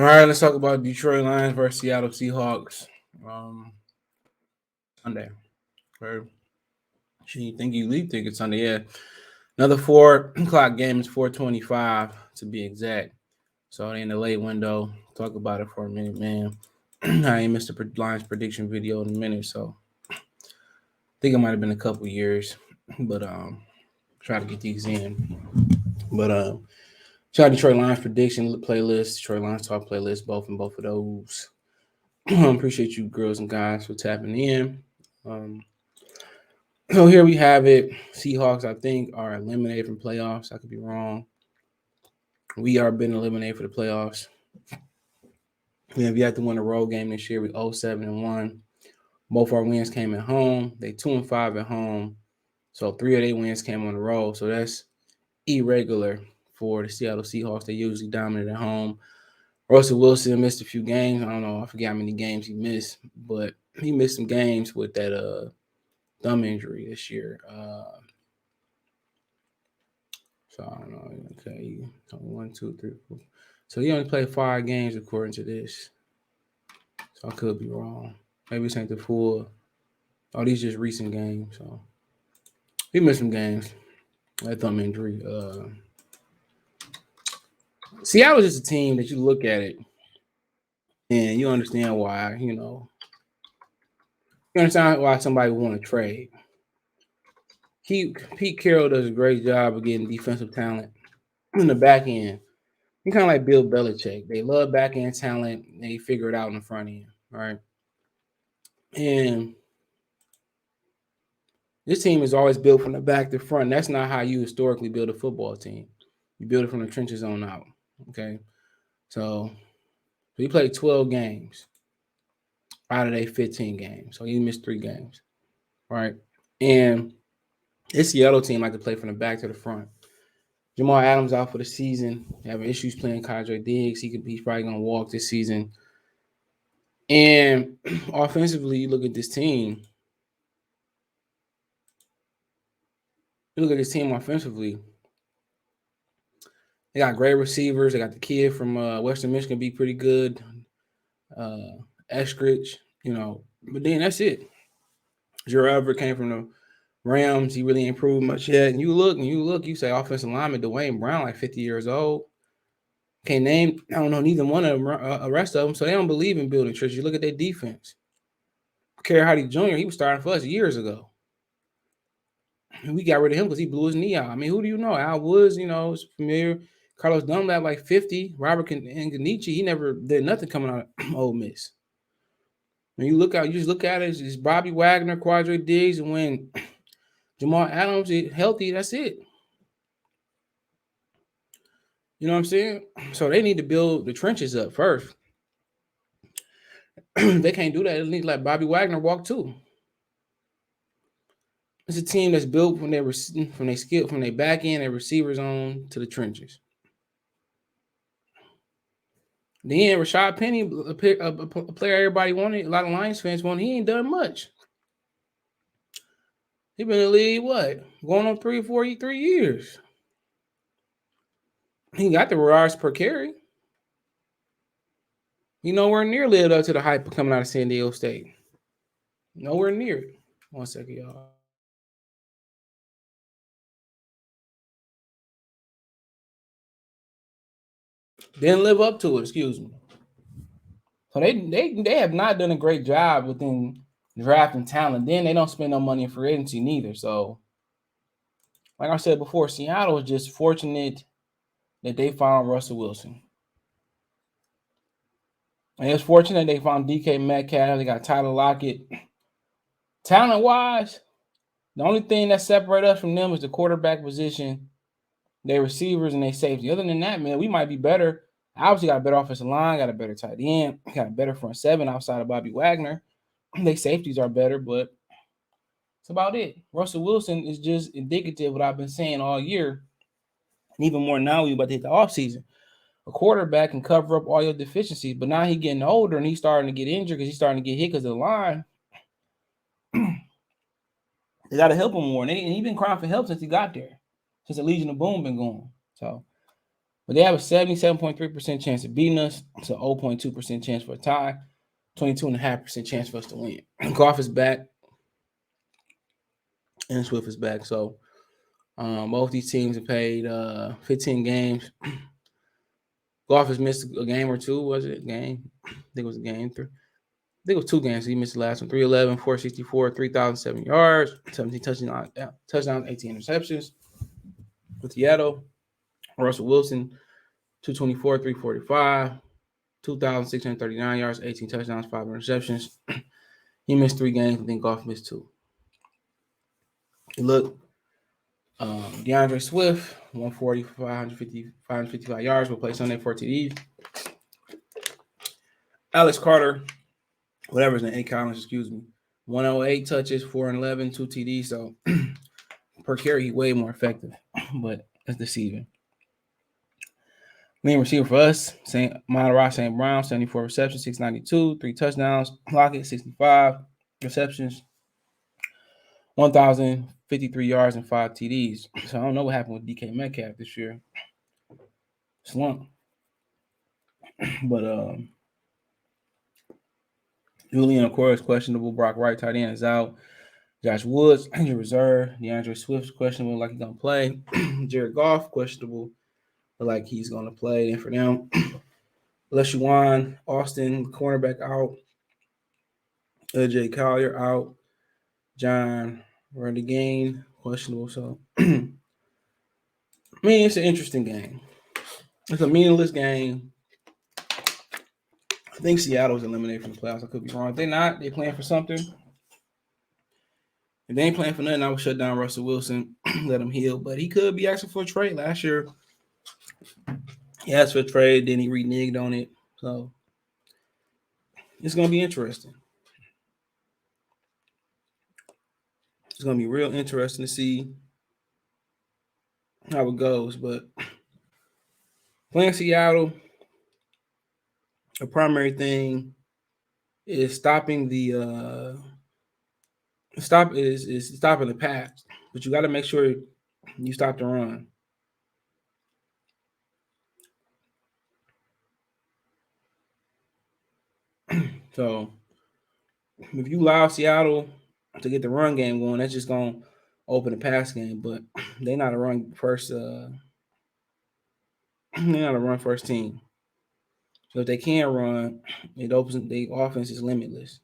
right, let's talk about Detroit Lions versus Seattle Seahawks. Sunday. Okay. She think you leave tickets Sunday. Yeah. Another 4 o'clock game is 4:25 to be exact. So in the late window, talk about it for a minute, man. I ain't missed the Lions prediction video in a minute, so I think it might have been a couple years, but try to get these in. But shout out Detroit Lions prediction playlist, Detroit Lions talk playlist, both of those. Appreciate you girls and guys for tapping in. So here we have it. Seahawks, I think, are eliminated from playoffs. I could be wrong. We are been eliminated for the playoffs. We have yet to win a road game this year. We 0-7-1. Both our wins came at home. They 2-5 at home. So 3 of their wins came on the road. So that's irregular for the Seattle Seahawks. They usually dominate at home. Russell Wilson missed a few games. I don't know. I forget how many games he missed, but he missed some games with that thumb injury this year. So I don't know. Okay, 1, 2, 3, 4. So he only played 5 games according to this. So I could be wrong. Maybe this ain't the full. Oh, these just recent games. So he missed some games. That thumb injury. Seattle's just a team that you look at it and you understand why. You understand why somebody would want to trade. Pete Carroll does a great job of getting defensive talent in the back end. He's kind of like Bill Belichick. They love back end talent. They figure it out in the front end, right? And this team is always built from the back to front. That's not how you historically build a football team. You build it from the trenches on out, okay? So he played 12 games out of their 15 games. So he missed 3 games, right? And this Seattle team like to play from the back to the front. Jamal Adams out for the season, having issues playing Kadre Diggs. He's probably going to walk this season. And offensively, you look at this team. Offensively. They got great receivers. They got the kid from Western Michigan be pretty good. Eskridge, But then that's it. Gerald Everett came from the Rams. He really improved much yet. And you look, you say offensive lineman Dwayne Brown, like 50 years old. Can't name, I don't know, neither one of them, rest of them. So they don't believe in building tricks. You look at their defense. Kerry Hardy Jr., he was starting for us years ago. And we got rid of him because he blew his knee out. I mean, who do you know? Al Woods, is familiar. Carlos Dunlap, like 50. Robert Nkanichi, he never did nothing coming out of Ole Miss. When you just look at it, it's Bobby Wagner, Quadre Diggs, and when Jamal Adams is healthy, that's it. You know what I'm saying? So they need to build the trenches up first. They can't do that. They need to let Bobby Wagner walk too. It's a team that's built from their back end and receivers on to the trenches. Then Rashad Penny, a player everybody wanted, a lot of Lions fans wanted, he ain't done much. He been in the league, going on 3 years. He got the yards per carry. He nowhere near lived up to the hype coming out of San Diego State. Nowhere near it. 1 second, y'all. Didn't live up to it, excuse me. So they have not done a great job within drafting talent. Then they don't spend no money in free agency neither. So, like I said before, Seattle is just fortunate that they found Russell Wilson. And it's fortunate they found DK Metcalf. They got Tyler Lockett. Talent-wise, the only thing that separates us from them is the quarterback position, their receivers, and their safety. Other than that, man, we might be better. Obviously, got a better offensive line, got a better tight end, got a better front seven outside of Bobby Wagner. Their safeties are better, but that's about it. Russell Wilson is just indicative of what I've been saying all year, and even more now we about to hit the offseason. A quarterback can cover up all your deficiencies, but now he's getting older and he's starting to get injured because he's starting to get hit because of the line. They got to help him more. And he's been crying for help since he got there, since the Legion of Boom been going. So But they have a 77.3% chance of beating us, so 0.2% chance for a tie, 22.5% chance for us to win. Goff is back, and Swift is back. So both these teams have played 15 games. Goff has missed a game or two, was it? Game? I think it was a game. I think it was 2 games. He missed the last one. 311, 464, 3,007 yards, 17 touchdowns, 18 interceptions. With Seattle, Russell Wilson, 224, 345, 2,639 yards, 18 touchdowns, 5 interceptions. He missed 3 games. I think Goff missed 2. Look, DeAndre Swift, 140, 555 yards, will play Sunday for TDs. Alex Carter, whatever his name, 8 Collins, excuse me, 108 touches, 411, 2 TDs. So per carry, he's way more effective, but it's deceiving. Leading receiver for us, Monterey St. Brown, 74 receptions, 692, 3 touchdowns. Lockett, 65 receptions, 1,053 yards, and 5 TDs. So I don't know what happened with DK Metcalf this year. Slump. But Julian, of course, questionable. Brock Wright, tight end, is out. Josh Woods, injured reserve. DeAndre Swift's questionable, like he's going to play. Jared Goff, questionable, like he's going to play. And for them, LeShuan, Austin, cornerback out. Jay Collier out. John Renegade, questionable. So, I mean, it's an interesting game. It's a meaningless game. I think Seattle's eliminated from the playoffs. I could be wrong. If they're not, they're playing for something. If they ain't playing for nothing, I would shut down Russell Wilson, let him heal. But he could be asking for a trade. Last year, he asked for a trade, then he reneged on it. So it's going to be interesting. It's going to be real interesting to see how it goes. But playing Seattle, a primary thing is stopping the stopping the pass. But you got to make sure you stop the run. So if you allow Seattle to get the run game going, that's just going to open the pass game. But they're not a run first. They're not a run first team. So if they can run, it opens the offense is limitless.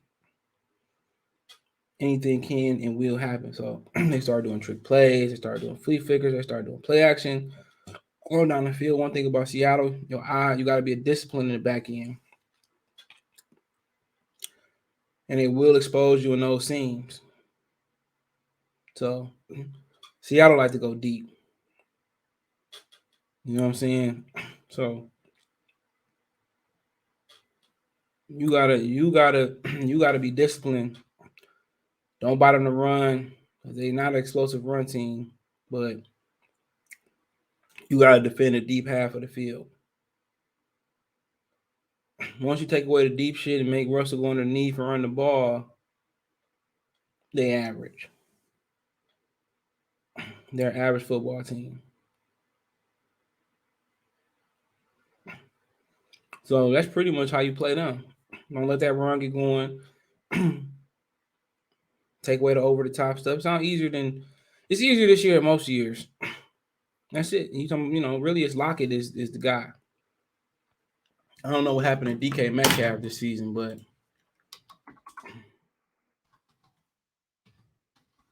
Anything can and will happen. So they start doing trick plays, they start doing flea flickers, they start doing play action. All down the field. One thing about Seattle, you got to be a discipline in the back end. And it will expose you in those seams. So Seattle like to go deep. You know what I'm saying? So you gotta be disciplined. Don't bottom the run. They're not an explosive run team, but you gotta defend the deep half of the field. Once you take away the deep shit and make Russell go underneath and run the ball, they average. They're an average football team. So that's pretty much how you play them. Don't let that run get going. Take away the over the top stuff. It's easier this year than most years. That's it. Really, it's Lockett is the guy. I don't know what happened to DK Metcalf this season, but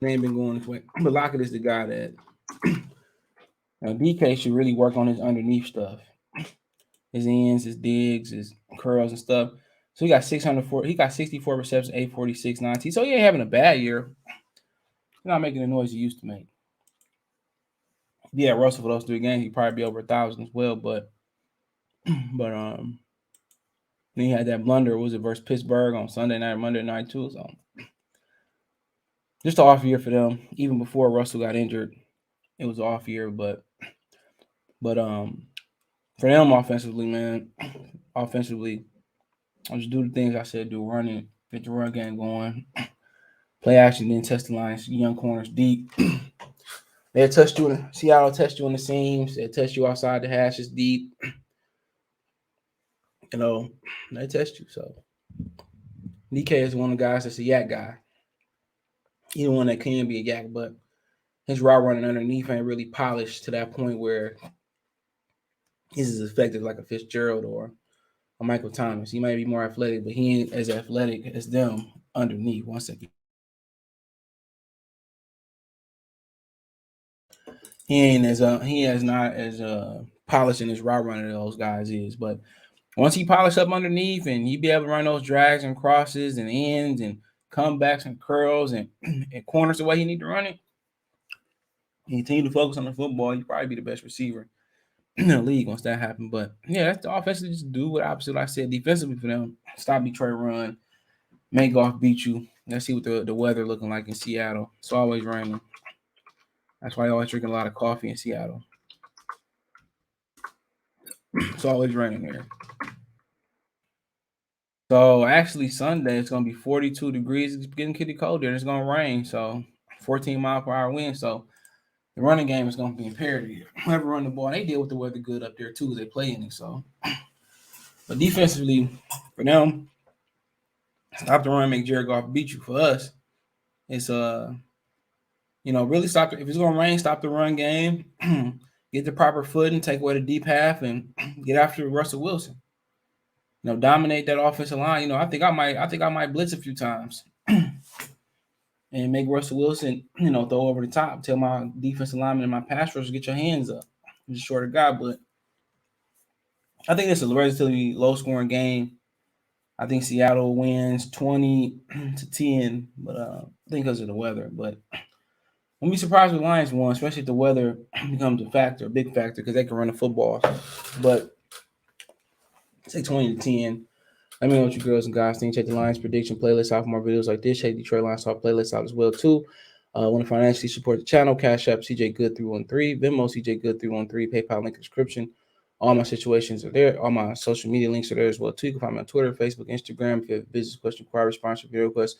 they ain't been going this way. But Lockett is the guy that now DK should really work on his underneath stuff. His ends, his digs, his curls and stuff. So he got 604. He got 64 receptions, 846, 19. So he ain't having a bad year. He's not making the noise he used to make. Yeah, Russell for those 3 games, he'd probably be over 1,000 as well. But then he had that blunder. Was it versus Pittsburgh on Sunday night, Monday night too? So just an off year for them. Even before Russell got injured, it was an off year. But for them offensively, I'll just do the things I said do, running, get the run game going, play action, then test the lines, young corners deep. They'll test you in Seattle, test you in the seams, they'll test you outside the hashes deep. You know, they test you. So DK is one of the guys that's a yak guy. He's the one that can be a yak, but his route running underneath ain't really polished to that point where he's as effective like a Fitzgerald or a Michael Thomas. He might be more athletic, but he ain't as athletic as them underneath. One second. He is not as polished in his route running as those guys is. But once he polished up underneath and he be able to run those drags and crosses and ends and comebacks and curls and, and corners the way he need to run it, he continue to focus on the football, he'd probably be the best receiver in the league once that happened. But yeah, that's the offense. Just do what opposite I said defensively for them. Stop Detroit run, make Goff beat you. Let's see what the weather looking like in Seattle. It's always raining. That's why I always drinking a lot of coffee in Seattle. It's always raining there. So actually Sunday it's gonna be 42 degrees. It's getting kitty cold there. It's gonna rain. So 14-mile-per-hour wind. So the running game is gonna be imperative. Whoever run the ball, they deal with the weather good up there too. They play in it. So, but defensively for them, stop the run, make Jared Goff beat you. For us, it's really stop. If it's gonna rain, stop the run game. Get the proper footing, take away the deep half, and get after Russell Wilson. Dominate that offensive line. I think I might blitz a few times and make Russell Wilson, throw over the top. Tell my defensive lineman and my pass rushers, get your hands up. He's a shorter guy, but I think it's a relatively low-scoring game. I think Seattle wins 20-10, but I think because of the weather. But I'm be surprised if the Lions won, especially if the weather becomes a big factor, because they can run the football. But say 20-10. Let me know what you girls and guys think. Check the Lions prediction playlist out for more videos like this. Check Detroit Lions Talk playlist out as well too. Want to financially support the channel? Cash App CJ Good 313, Venmo CJ Good 313, PayPal link in the description. All my situations are there. All my social media links are there as well too. You can find me on Twitter, Facebook, Instagram. If you have a business question, inquiry, sponsor, video request,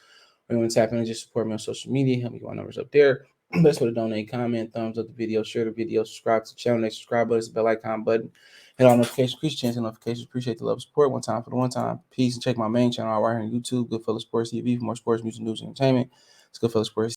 or you want to tap in and just support me on social media, help me get my numbers up there. Best way to donate, comment, thumbs up the video, share the video, subscribe to the channel. Next subscribe button is the bell icon button. Hit all notifications, increase chance and notifications. Appreciate the love and support. One time for the one time. Peace. And check my main channel out right here on YouTube, Goodfellas Sports TV, for more sports, music, news, and entertainment. It's Goodfellas Sports.